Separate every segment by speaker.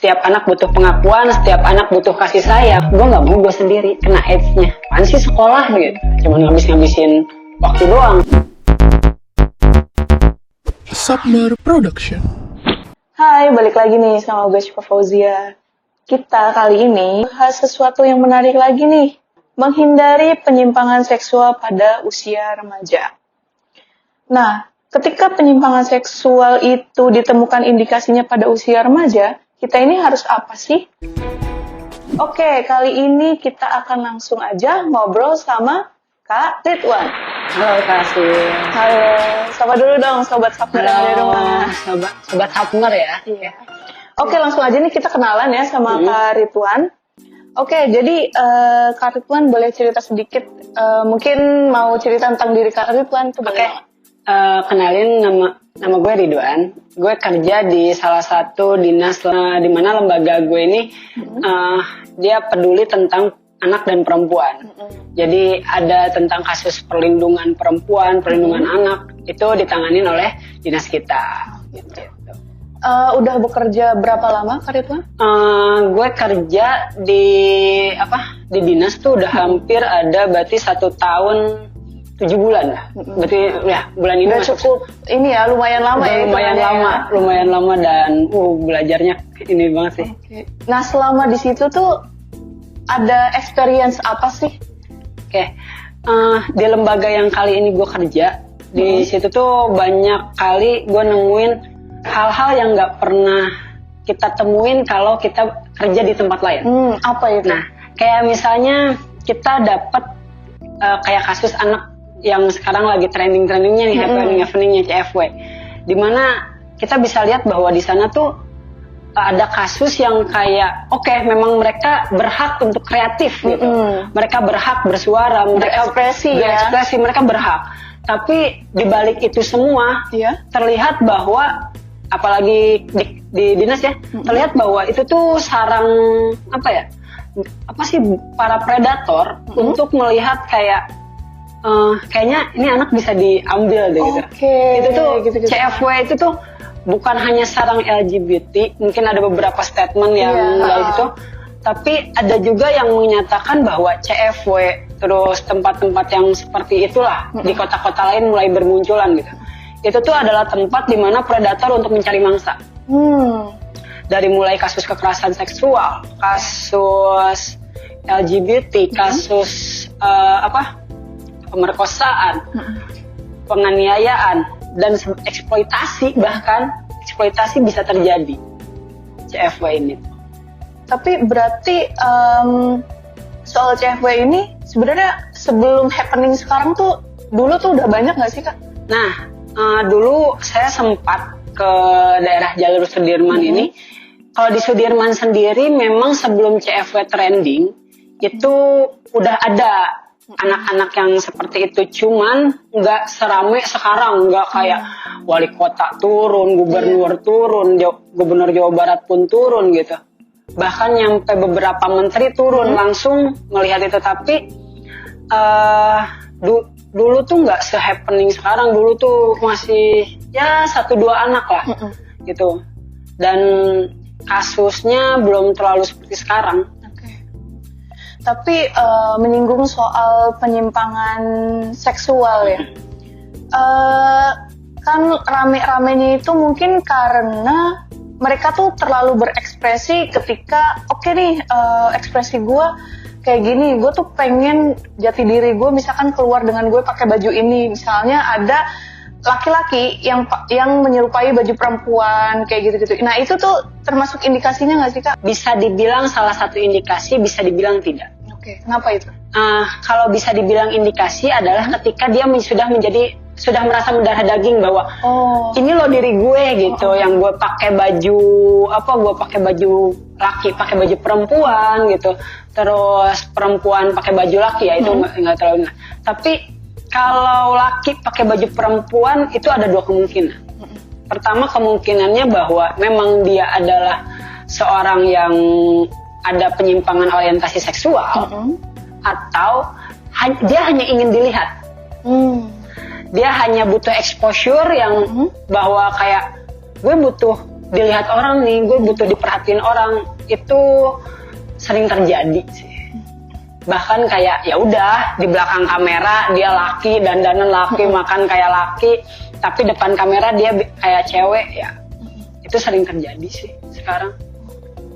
Speaker 1: setiap anak butuh pengakuan, setiap anak butuh kasih sayang. Gue nggak mau gue sendiri kena AIDS-nya. Apaan sih sekolah gitu? Cuman ngabisin waktu doang.
Speaker 2: Submer Production.
Speaker 3: Hai, balik lagi nih sama gue Syifa Fauzia. Kita kali ini bahas sesuatu yang menarik lagi nih. Menghindari penyimpangan seksual pada usia remaja. Nah, ketika penyimpangan seksual itu ditemukan indikasinya pada usia remaja, kita ini harus apa sih? Oke, kali ini kita akan langsung aja ngobrol sama Kak Ridwan.
Speaker 1: Halo Kak Sil.
Speaker 3: Halo, sapa dulu dong Sobat Submer yang ada di rumah.
Speaker 1: Sobat Submer ya.
Speaker 3: Iya. Oke, langsung aja nih kita kenalan ya sama Kak Ridwan. Oke, jadi Kak Ridwan boleh cerita sedikit, mungkin mau cerita tentang diri Kak Ridwan.
Speaker 1: Oke. Kenalin nama gue Ridwan. Gue kerja di salah satu dinas di mana lembaga gue ini dia peduli tentang anak dan perempuan. Jadi ada tentang kasus perlindungan perempuan, perlindungan anak itu ditanganin oleh dinas kita. Gitu.
Speaker 3: Udah bekerja berapa lama Kak Ridwan?
Speaker 1: Gue kerja di dinas tuh udah hampir ada berarti 1 tahun 7 bulan lah. Berarti ya bulan ini
Speaker 3: udah cukup ini ya, lumayan lama ya.
Speaker 1: Lumayan lama dan belajarnya ini banget sih.
Speaker 3: Okay. Nah, selama di situ tuh ada experience apa sih?
Speaker 1: Oke. Di lembaga yang kali ini gue kerja, di situ tuh banyak kali gue nemuin hal-hal yang nggak pernah kita temuin kalau kita kerja di tempat lain.
Speaker 3: Apa itu?
Speaker 1: Nah, kayak misalnya kita dapat kayak kasus anak yang sekarang lagi trending-trendingnya nih, happening-happeningnya CFW, dimana kita bisa lihat bahwa di sana tuh ada kasus yang kayak memang mereka berhak untuk kreatif gitu, mereka berhak bersuara, mereka berekspresi, mereka berhak. Tapi di balik itu semua terlihat bahwa apalagi di dinas ya, terlihat bahwa itu tuh sarang para predator untuk melihat kayak kayaknya ini anak bisa diambil deh gitu. Itu tuh gitu. CFW itu tuh bukan hanya sarang LGBT, mungkin ada beberapa statement yang dari itu, tapi ada juga yang menyatakan bahwa CFW terus tempat-tempat yang seperti itulah di kota-kota lain mulai bermunculan gitu. Itu tuh adalah tempat di mana predator untuk mencari mangsa. Dari mulai kasus kekerasan seksual, kasus LGBT, kasus pemerkosaan, penganiayaan, dan eksploitasi, bahkan eksploitasi bisa terjadi CFW ini.
Speaker 3: Tapi berarti soal CFW ini sebenarnya sebelum happening sekarang tuh dulu tuh udah banyak nggak sih Kak?
Speaker 1: Nah, dulu saya sempat ke daerah Jalur Sudirman ini. Kalau di Sudirman sendiri memang sebelum CFW trending itu udah ada anak-anak yang seperti itu, cuman nggak serame sekarang, nggak kayak wali kota turun, gubernur turun, gubernur Jawa Barat pun turun gitu. Bahkan nyampe beberapa menteri turun langsung melihat itu. Tapi dulu tuh nggak se-happening sekarang. Dulu tuh masih 1-2 anak lah gitu. Dan kasusnya belum terlalu seperti sekarang.
Speaker 3: Tapi menyinggung soal penyimpangan seksual ya, kan rame-ramenya itu mungkin karena mereka tuh terlalu berekspresi ketika ekspresi gue kayak gini, gue tuh pengen jati diri gue misalkan keluar dengan gue pakai baju ini, misalnya ada laki-laki yang menyerupai baju perempuan kayak gitu-gitu. Nah itu tuh termasuk indikasinya nggak sih Kak?
Speaker 1: Bisa dibilang salah satu indikasi, bisa dibilang tidak.
Speaker 3: Oke, kenapa itu?
Speaker 1: Kalau bisa dibilang indikasi adalah ketika dia sudah merasa mendarah daging bahwa ini loh diri gue gitu, yang gue pakai baju gue pakai baju laki, pakai baju perempuan gitu, terus perempuan pakai baju laki ya itu nggak terlalu. Tapi kalau laki pakai baju perempuan itu ada 2 kemungkinan. Pertama kemungkinannya bahwa memang dia adalah seorang yang ada penyimpangan orientasi seksual, atau dia hanya ingin dilihat. Dia hanya butuh exposure yang bahwa kayak gue butuh dilihat orang nih, gue butuh diperhatiin orang, itu sering terjadi sih. Bahkan kayak ya udah di belakang kamera dia laki, dandanan laki, makan kayak laki, tapi depan kamera dia kayak cewek ya. Itu sering terjadi sih sekarang.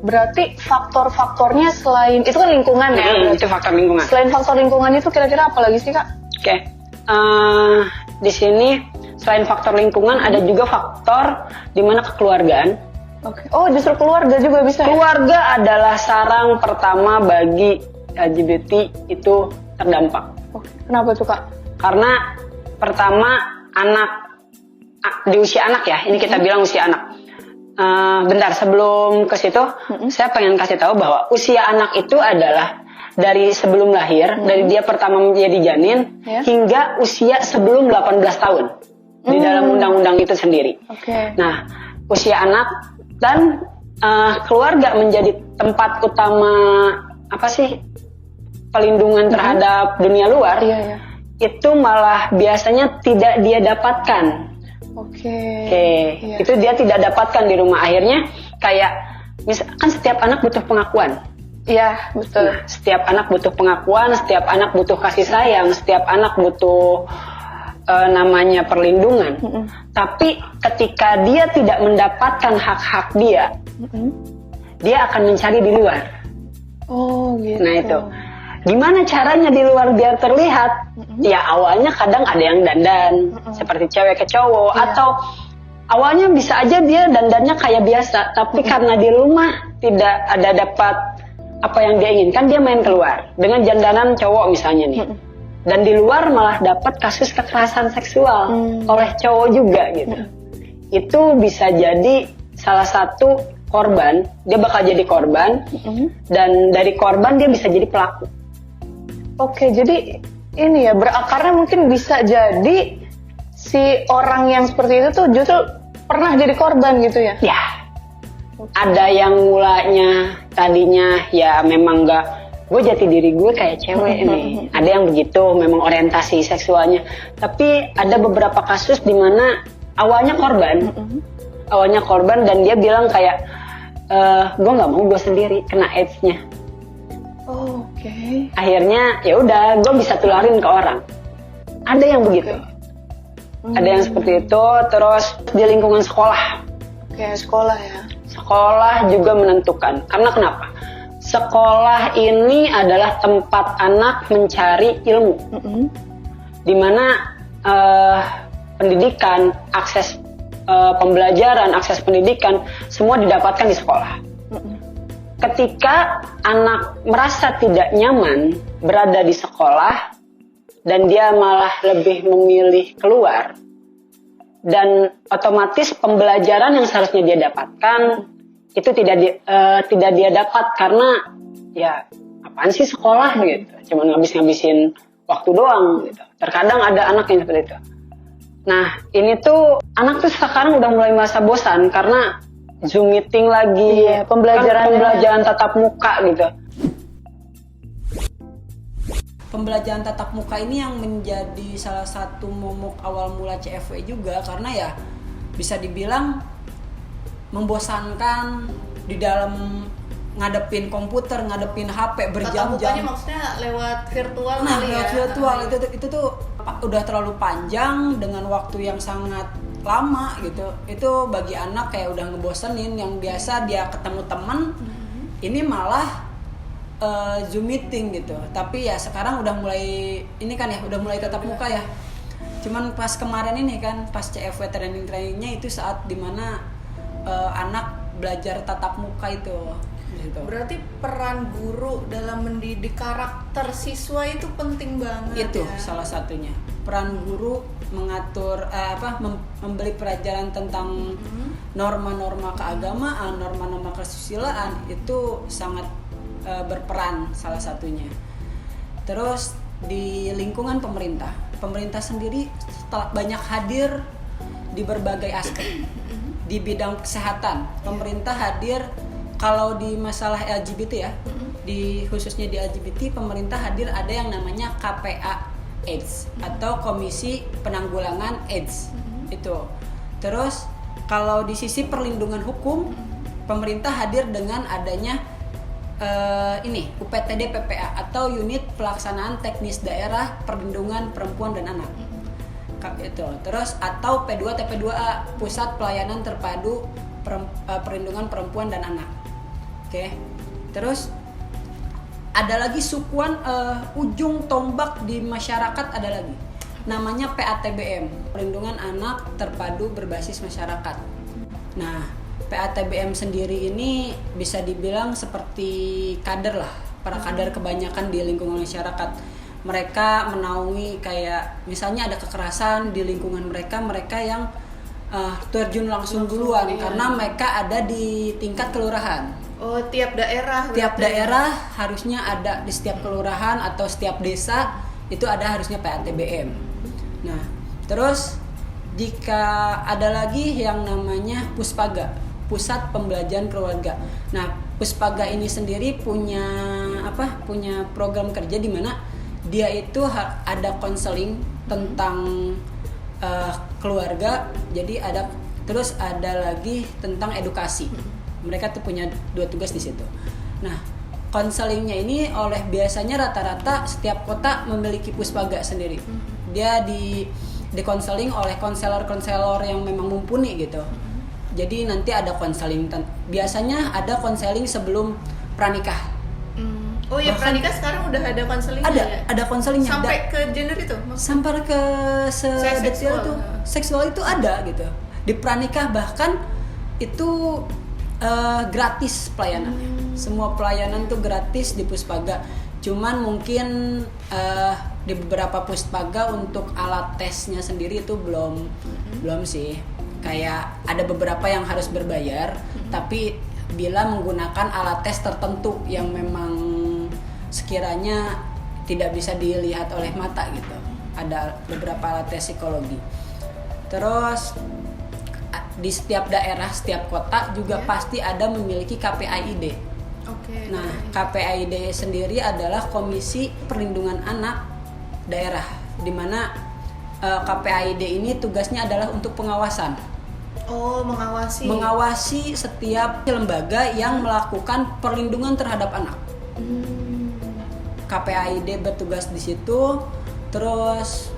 Speaker 3: Berarti faktor-faktornya selain itu kan lingkungan ya?
Speaker 1: Itu faktor lingkungan.
Speaker 3: Selain faktor lingkungan itu kira-kira apa lagi sih Kak?
Speaker 1: Oke. Di sini selain faktor lingkungan ada juga faktor di mana kekeluargaan.
Speaker 3: Oke. Oh, justru keluarga juga bisa.
Speaker 1: Keluarga adalah sarang pertama bagi LGBT itu terdampak.
Speaker 3: Oke. Kenapa tuh Kak?
Speaker 1: Karena pertama anak di usia anak ya, ini kita bilang usia anak. Bentar sebelum ke situ, saya pengen kasih tahu bahwa usia anak itu adalah dari sebelum lahir, dari dia pertama menjadi janin hingga usia sebelum 18 tahun di dalam undang-undang itu sendiri. Nah, usia anak dan keluarga menjadi tempat utama pelindungan terhadap dunia luar, itu malah biasanya tidak dia dapatkan. Itu dia tidak dapatkan di rumah. Akhirnya kayak misalkan setiap anak butuh pengakuan.
Speaker 3: Iya, betul.
Speaker 1: Nah, setiap anak butuh pengakuan, setiap anak butuh kasih sayang, setiap anak butuh namanya perlindungan. Tapi ketika dia tidak mendapatkan hak-hak dia, dia akan mencari di luar.
Speaker 3: Oh, gitu.
Speaker 1: Nah itu, gimana caranya di luar biar terlihat? Ya awalnya kadang ada yang dandan seperti cewek ke cowok, atau awalnya bisa aja dia dandannya kayak biasa, tapi karena di rumah tidak ada dapat apa yang dia inginkan, dia main keluar dengan dandanan cowok misalnya nih. Dan di luar malah dapat kasus kekerasan seksual oleh cowok juga gitu. Itu bisa jadi salah satu korban, dia bakal jadi korban, dan dari korban dia bisa jadi pelaku.
Speaker 3: Oke, jadi ini ya berakarnya mungkin bisa jadi si orang yang seperti itu tuh justru pernah jadi korban gitu ya?
Speaker 1: Ya, ada yang mulanya tadinya ya memang gue jati diri gue kayak cewek nih. Ada yang begitu, memang orientasi seksualnya. Tapi ada beberapa kasus di mana awalnya korban, dan dia bilang kayak gue nggak mau gue sendiri kena AIDS-nya. Akhirnya ya udah gue bisa tularin ke orang. Ada yang begitu. Ada yang seperti itu. Terus di lingkungan sekolah.
Speaker 3: Sekolah ya.
Speaker 1: Sekolah juga menentukan. Karena kenapa? Sekolah ini adalah tempat anak mencari ilmu, dimana pendidikan, akses pembelajaran, akses pendidikan semua didapatkan di sekolah. Ketika anak merasa tidak nyaman berada di sekolah dan dia malah lebih memilih keluar, dan otomatis pembelajaran yang seharusnya dia dapatkan itu tidak dia dapat karena ya apaan sih sekolah gitu, cuman ngabisin waktu doang gitu. Terkadang ada anak yang seperti itu. Nah ini tuh anak tuh sekarang udah mulai merasa bosan karena Zoom meeting lagi, pembelajaran tatap muka gitu.
Speaker 4: Pembelajaran tatap muka ini yang menjadi salah satu momok awal mula CFW juga, karena ya bisa dibilang membosankan di dalam ngadepin komputer, ngadepin HP berjam-jam.
Speaker 5: Tatap mukanya maksudnya lewat virtual kali ya?
Speaker 4: Lewat virtual itu tuh udah terlalu panjang dengan waktu yang sangat lama gitu. Itu bagi anak kayak udah ngebosenin. Yang biasa dia ketemu teman, ini malah Zoom meeting gitu. Tapi ya sekarang udah mulai ini kan ya, udah mulai tatap muka ya. Cuman pas kemarin ini kan, pas CFW training-trainingnya itu saat dimana anak belajar tatap muka itu gitu.
Speaker 5: Berarti peran guru dalam mendidik karakter siswa itu penting banget.
Speaker 4: Itu
Speaker 5: ya?
Speaker 4: Salah satunya peran guru mengatur memberi pelajaran tentang norma-norma keagamaan, norma-norma kesusilaan itu sangat berperan salah satunya. Terus di lingkungan pemerintah sendiri setelah banyak hadir di berbagai aspek. Di bidang kesehatan, pemerintah hadir kalau di masalah LGBT ya, khususnya di LGBT, pemerintah hadir ada yang namanya KPA AIDS atau Komisi Penanggulangan AIDS itu. Terus Kalau di sisi perlindungan hukum, pemerintah hadir dengan adanya UPTD PPA atau Unit Pelaksanaan Teknis Daerah Perlindungan Perempuan dan Anak. Itu. Terus atau P2 TP2A, Pusat Pelayanan Terpadu Perlindungan Perempuan dan Anak. Oke. Terus ada lagi sukuan ujung tombak di masyarakat, ada lagi. Namanya PATBM, Perlindungan Anak Terpadu Berbasis Masyarakat. Nah, PATBM sendiri ini bisa dibilang seperti kader lah, para kader kebanyakan di lingkungan masyarakat. Mereka menaungi kayak misalnya ada kekerasan di lingkungan mereka yang terjun langsung duluan karena mereka ada di tingkat kelurahan.
Speaker 5: Oh, tiap daerah.
Speaker 4: Tiap daerah harusnya ada di setiap kelurahan atau setiap desa itu ada harusnya PATBM. Nah, terus jika ada lagi yang namanya Puspaga, Pusat Pembelajaran Keluarga. Nah, Puspaga ini sendiri punya program kerja di mana dia itu ada konseling tentang keluarga. Jadi terus ada lagi tentang edukasi. Mereka tuh punya 2 tugas di situ. Nah, konselingnya ini biasanya rata-rata setiap kota memiliki Puspaga sendiri. Dia dikonseling oleh konselor-konselor yang memang mumpuni gitu. Jadi nanti ada konseling, biasanya ada konseling sebelum pranikah.
Speaker 5: Oh ya, pranikah sekarang udah ada konseling.
Speaker 4: Ada konselingnya.
Speaker 5: Sampai ke gender itu?
Speaker 4: Sampai ke seksual itu. Seksual itu ada gitu. Di pranikah bahkan itu gratis pelayanannya. Semua pelayanan tuh gratis di Puspaga. Cuman mungkin di beberapa Puspaga untuk alat tesnya sendiri itu belum sih. Kayak ada beberapa yang harus berbayar, tapi bila menggunakan alat tes tertentu yang memang sekiranya tidak bisa dilihat oleh mata gitu. Ada beberapa alat tes psikologi. Terus di setiap daerah, setiap kota juga pasti ada memiliki KPAID. Nah, KPAID sendiri adalah Komisi Perlindungan Anak Daerah, di mana KPAID ini tugasnya adalah untuk pengawasan.
Speaker 5: Oh,
Speaker 4: mengawasi setiap lembaga yang melakukan perlindungan terhadap anak. KPAID bertugas di situ. Terus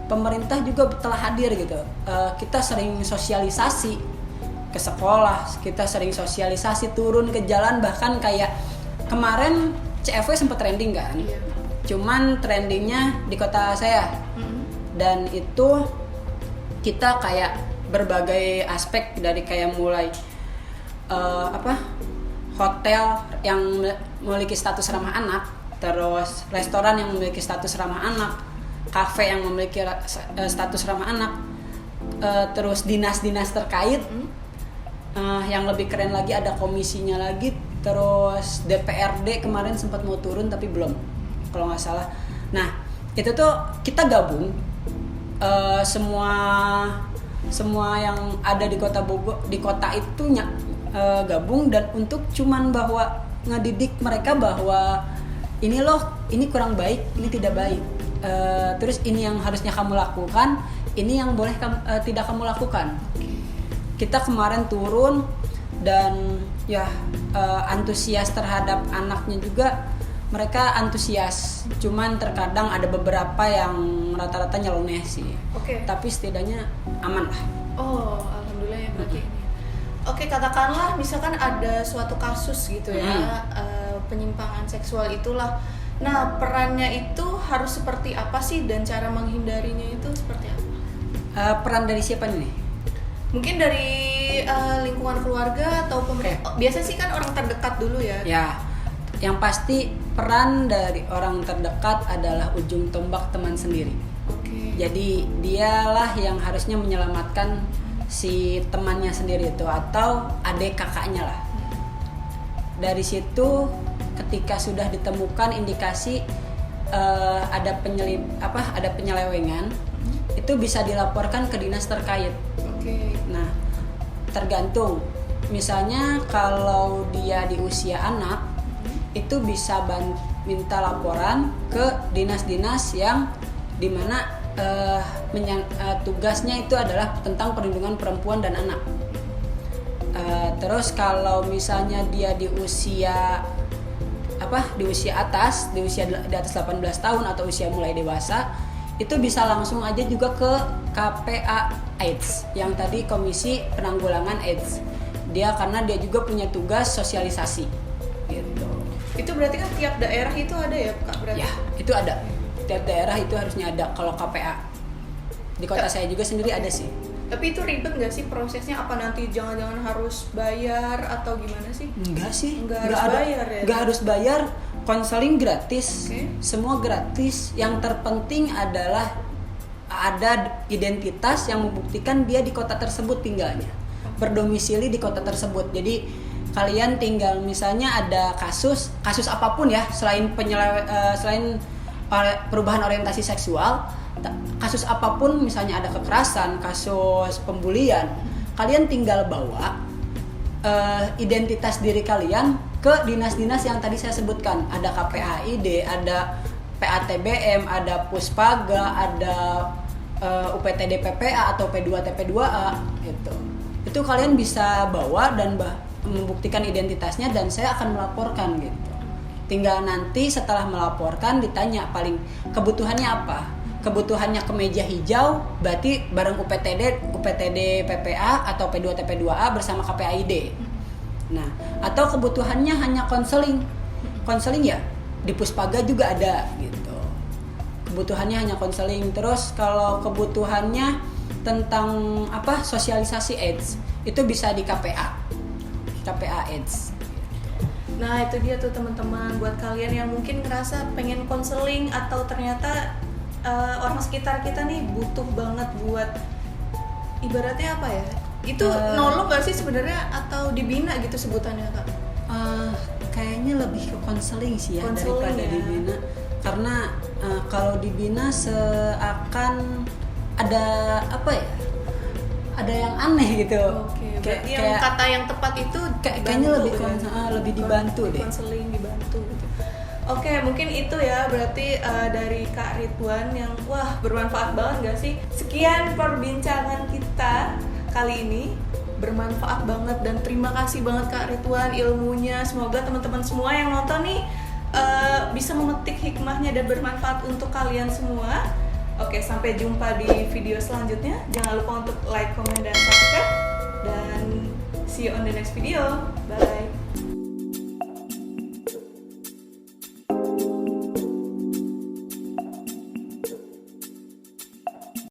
Speaker 4: pemerintah juga telah hadir gitu. Kita sering sosialisasi ke sekolah, kita sering sosialisasi turun ke jalan, bahkan kayak kemarin CFW sempat trending kan. Cuman trendingnya di kota saya. Dan itu kita kayak berbagai aspek, dari kayak mulai hotel yang memiliki status ramah anak, terus restoran yang memiliki status ramah anak, kafe yang memiliki status ramah anak, terus dinas-dinas terkait. Yang lebih keren lagi ada komisinya lagi, terus DPRD kemarin sempat mau turun tapi belum, kalau nggak salah. Nah, itu tuh kita gabung semua yang ada di kota Bogor, di kota itu gabung, dan untuk cuman bahwa ngedidik mereka bahwa ini loh, ini kurang baik, ini tidak baik. Terus ini yang harusnya kamu lakukan, ini yang boleh tidak kamu lakukan. Kita kemarin turun dan antusias terhadap anaknya juga, mereka antusias. Cuman terkadang ada beberapa yang rata-rata nyeleneh sih. Tapi setidaknya aman lah.
Speaker 5: Oh, alhamdulillah ya berarti. Oke, katakanlah misalkan ada suatu kasus gitu ya, penyimpangan seksual itulah. Nah, perannya itu harus seperti apa sih, dan cara menghindarinya itu seperti apa?
Speaker 4: Peran dari siapa nih?
Speaker 5: Mungkin dari lingkungan keluarga atau pemerintah. Biasa sih kan orang terdekat dulu ya.
Speaker 4: Ya, yang pasti peran dari orang terdekat adalah ujung tombak teman sendiri. Jadi dialah yang harusnya menyelamatkan si temannya sendiri itu, atau adik kakaknya lah. Dari situ ketika sudah ditemukan indikasi ada penyelewengan, itu bisa dilaporkan ke dinas terkait. Nah, tergantung. Misalnya kalau dia di usia anak, itu bisa minta laporan ke dinas-dinas yang dimana tugasnya itu adalah tentang perlindungan perempuan dan anak. Terus kalau misalnya dia di usia atas, di atas 18 tahun atau usia mulai dewasa, itu bisa langsung aja juga ke KPA AIDS, yang tadi Komisi Penanggulangan AIDS. Karena dia juga punya tugas sosialisasi gitu.
Speaker 5: Itu berarti kan tiap daerah itu ada ya Kak berarti?
Speaker 4: Ya, itu ada. Tiap daerah itu harusnya ada kalau KPA. Di kota saya juga sendiri ada sih.
Speaker 5: Tapi itu ribet nggak sih prosesnya? Apa nanti jangan-jangan harus bayar atau gimana sih?
Speaker 4: Enggak sih.
Speaker 5: Nggak harus bayar ya?
Speaker 4: Enggak harus bayar. Konseling gratis.
Speaker 5: Okay.
Speaker 4: Semua gratis. Yang terpenting adalah ada identitas yang membuktikan dia di kota tersebut tinggalnya. Berdomisili di kota tersebut. Jadi kalian tinggal misalnya ada kasus apapun ya, selain perubahan orientasi seksual, kasus apapun, misalnya ada kekerasan, kasus pembulian, kalian tinggal bawa identitas diri kalian ke dinas-dinas yang tadi saya sebutkan. Ada KPAID, ada PATBM, ada Puspaga, ada UPTD PPA atau P2 TP2A gitu. Itu kalian bisa bawa dan membuktikan identitasnya, dan saya akan melaporkan gitu. Tinggal nanti setelah melaporkan ditanya paling kebutuhannya apa. Kebutuhannya kemeja hijau, berarti bareng UPTD PPA atau P2 TP2A bersama KPAID. Nah, atau kebutuhannya hanya konseling ya di Puspaga juga ada gitu. Kebutuhannya hanya konseling. Terus kalau kebutuhannya tentang sosialisasi AIDS, itu bisa di KPA AIDS.
Speaker 5: Nah itu dia tuh teman-teman, buat kalian yang mungkin ngerasa pengen konseling atau ternyata orang sekitar kita nih butuh banget buat ibaratnya apa ya? Itu nolong gak sih sebenarnya atau dibina gitu sebutannya Kak?
Speaker 4: Kayaknya lebih ke konseling sih ya daripada
Speaker 5: ya.
Speaker 4: dibina. Karena kalau dibina seakan ada ada yang aneh gitu.
Speaker 5: Oke, berarti yang kata yang tepat itu
Speaker 4: kayaknya lebih dibantu deh.
Speaker 5: Konseling dibantu gitu. Oke, mungkin itu ya berarti dari Kak Ridwan yang bermanfaat banget gak sih? Sekian perbincangan kita kali ini, bermanfaat banget dan terima kasih banget Kak Ridwan ilmunya. Semoga teman-teman semua yang nonton nih bisa memetik hikmahnya dan bermanfaat untuk kalian semua. Oke, sampai jumpa di video selanjutnya. Jangan lupa untuk like, comment, dan subscribe. Dan see you on the next video. Bye.